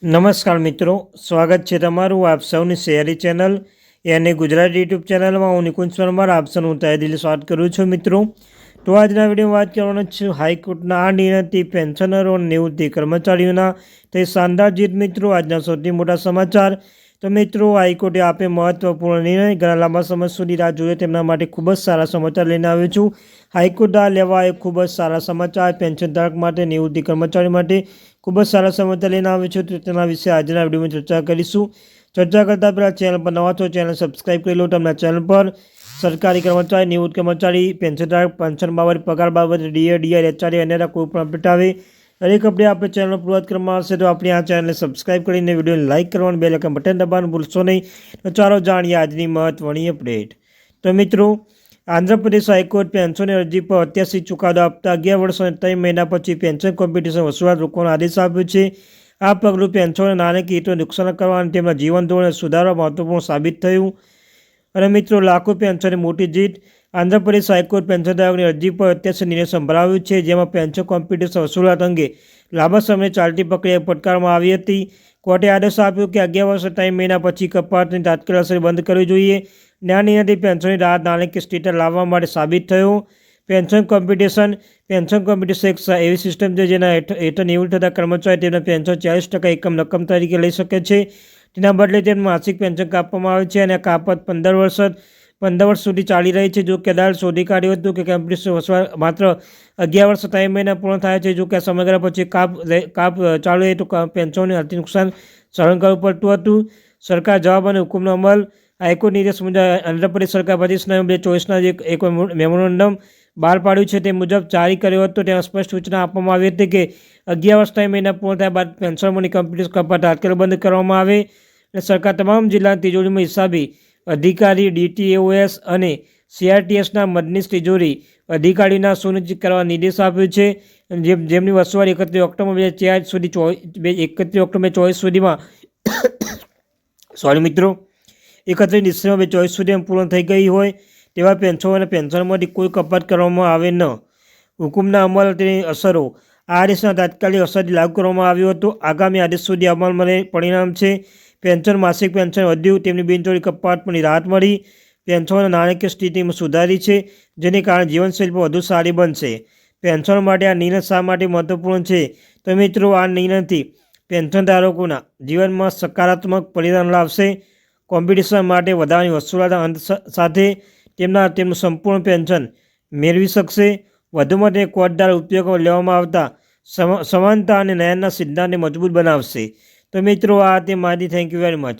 નમસ્કાર મિત્રો, સ્વાગત છે તમારું આપ સૌની શહેરી ચેનલ અને ગુજરાતી યુટ્યુબ ચેનલમાં. હું નિકુંજ પરમાર આપ સૌનું તહે દિલ સ્વાગત કરું છું. મિત્રો, તો આજના વિડીયોમાં વાત કરવાનો છું હાઈકોર્ટના આ નિર્ણયથી પેન્શનરો અને નિવૃત્તિ કર્મચારીઓના તે શાનદાર જીત. મિત્રો, આજના સૌથી મોટા સમાચાર. તો મિત્રો, હાઈકોર્ટે આપે મહત્વપૂર્ણ નિર્ણય. ઘણા લાંબા સમય સુધી રાહ જોઈએ તેમના માટે ખૂબ જ સારા સમાચાર લઈને આવ્યો છું. હાઈકોર્ટ આ લેવા એ ખૂબ જ સારા સમાચાર પેન્શનધારક માટે, નિવૃત્તિ કર્મચારી માટે ખૂબ જ સારા સમાચાર લઈને આવ્યો છું. તો તેના વિશે આજના વિડીયોમાં ચર્ચા કરીશું. ચર્ચા કરતાં પહેલાં ચેનલ પર નવા છો ચેનલ સબસ્ક્રાઈબ કરી લો. તમને ચેનલ પર સરકારી કર્મચારી, નિવૃત્ત કર્મચારી, પેન્શનધારક, પેન્શન બાબત, પગાર બાબત, ડીઆર, એચઆરએ અને કોઈ પણ અપડેટ આવે દરેક અપડેટ આપણે ચેનલ પૂર્વત કરવામાં આવશે. તો આપણે આ ચેનલને સબસ્ક્રાઈબ કરીને વિડીયોને લાઇક કરવાનું, બેલ આઇકન બટન દબાવવાનું ભૂલશો નહીં. તો ચાલો જાણીએ આજની મહત્વની અપડેટ. તો મિત્રો, આંધ્રપ્રદેશ હાઈકોર્ટ પેન્શનની અરજી પર ઐતિહાસિક ચુકાદો આપતા 11 વર્ષ અને 3 મહિના પછી પેન્શન કોમ્પિટિશન વસૂલાત રોકવાનો આદેશ આપ્યો છે. આ પગલું પેન્શનને નાણાકીય હિતોને નુકસાન કરવા અને તેમના જીવન ધોરણને સુધારવા મહત્વપૂર્ણ સાબિત થયું. અને મિત્રો, લાખો પેન્શનની મોટી જીત. આંધ્રપ્રદેશ હાઈકોર્ટ પેન્શનધારકોની અરજી પર ઐતિહાસિક નિર્ણય સંભળાવ્યો છે, જેમાં પેન્શન કોમ્પિટિશન વસૂલાત અંગે લાંબા સમયથી ચાલતી પ્રક્રિયા પડકારવામાં આવી હતી. કોર્ટે આદેશ આપ્યો કે 11 વર્ષ 3 મહિના પછી કપાતની તાત્કાલિક અસર બંધ કરવી જોઈએ. આ નિર્ણયથી પેન્શનની રાહત નાણાકીય સ્થિતિ લાવવા માટે સાબિત થયો. પેન્શન કોમ્પિટિશન એક એવી સિસ્ટમ છે જેના હેઠળ નિવૃત્ત થતા કર્મચારી તેમના પેન્શન 40% એકમ રકમ તરીકે લઈ શકે છે. તેના બદલે તેમને માસિક પેન્શન કાપવામાં આવે છે અને આ કાપત 15 વર્ષ સુધી ચાલી રહી છે. જો કે અદાલત શોધી કાઢ્યું હતું કે કોમ્પિટિશન વસૂલાત માત્ર 11 વર્ષ 3 મહિના પૂર્ણ થાય છે. જો કે આ સમયગાળા પછી કાપ ચાલુ રહે તો પેન્શનને આર્થિક નુકસાન સહન કરવું પડતું હતું. સરકાર જવાબ અને હુકમનો અમલ. હાઈકોર્ટ નિર્દેશ મુજબ આંધ્રપ્રદેશ સરકાર 25 નવેમ્બર 2024 એક મેમોરેન્ડમ બહાર પાડ્યું છે. તે મુજબ જારી કર્યો હતો. તેમાં સ્પષ્ટ સૂચના આપવામાં આવી હતી કે 11 વર્ષ 3 મહિના પૂર્ણ થયા બાદ પેન્શનોની કોમ્પિટિશન કપાત તાત્કાલિક બંધ કરવામાં આવે. અને સરકાર તમામ જિલ્લાની તિજોરીમાં હિસાબી અધિકારી, ડીટીઓએસ અને સીઆરટીએસના મદદનીશ તિજોરી અધિકારીના સુનિશ્ચિત કરવા નિર્દેશ આપ્યો છે. જેમની વસવાટ 31 ઓક્ટોબર 2024 સુધી 31 ઓક્ટોબર 2024 સુધીમાં મિત્રો 31 ડિસેમ્બર 2024 સુધીમાં પૂર્ણ થઈ ગઈ હોય તેવા પેન્શનો અને પેન્શનમાંથી કોઈ કપાત કરવામાં આવે ન. હુકુમના અમલ તેની અસરો. આ આદેશના તાત્કાલિક અસરથી લાગુ કરવામાં આવ્યો હતો. આગામી આદેશ સુધી અમલમાં પરિણામ છે. પેન્શન માસિક પેન્શન વધ્યું, તેમની બિનજોરી કપાતની રાહત મળી. પેન્શનોની નાણાકીય સ્થિતિમાં સુધારી છે, જેને કારણે જીવનશૈલી પર વધુ સારી બનશે. પેન્શન માટે આ નિર્ણય શા માટે મહત્વપૂર્ણ છે? તો મિત્રો, આ નિર્ણયથી પેન્શનધારકોના જીવનમાં સકારાત્મક પરિણામ લાવશે. કોમ્પિટિશન માટે વધારાની વસૂલાત અંત સાથે તેમનું સંપૂર્ણ પેન્શન મેળવી શકશે. વધુમાં તે કોર્ટ દ્વારા ઉપયોગમાં લેવામાં આવતા સમાનતા અને ન્યાયના સિદ્ધાંતને મજબૂત બનાવશે. તો મિત્રો, આ તે માહિતી. Thank you very much.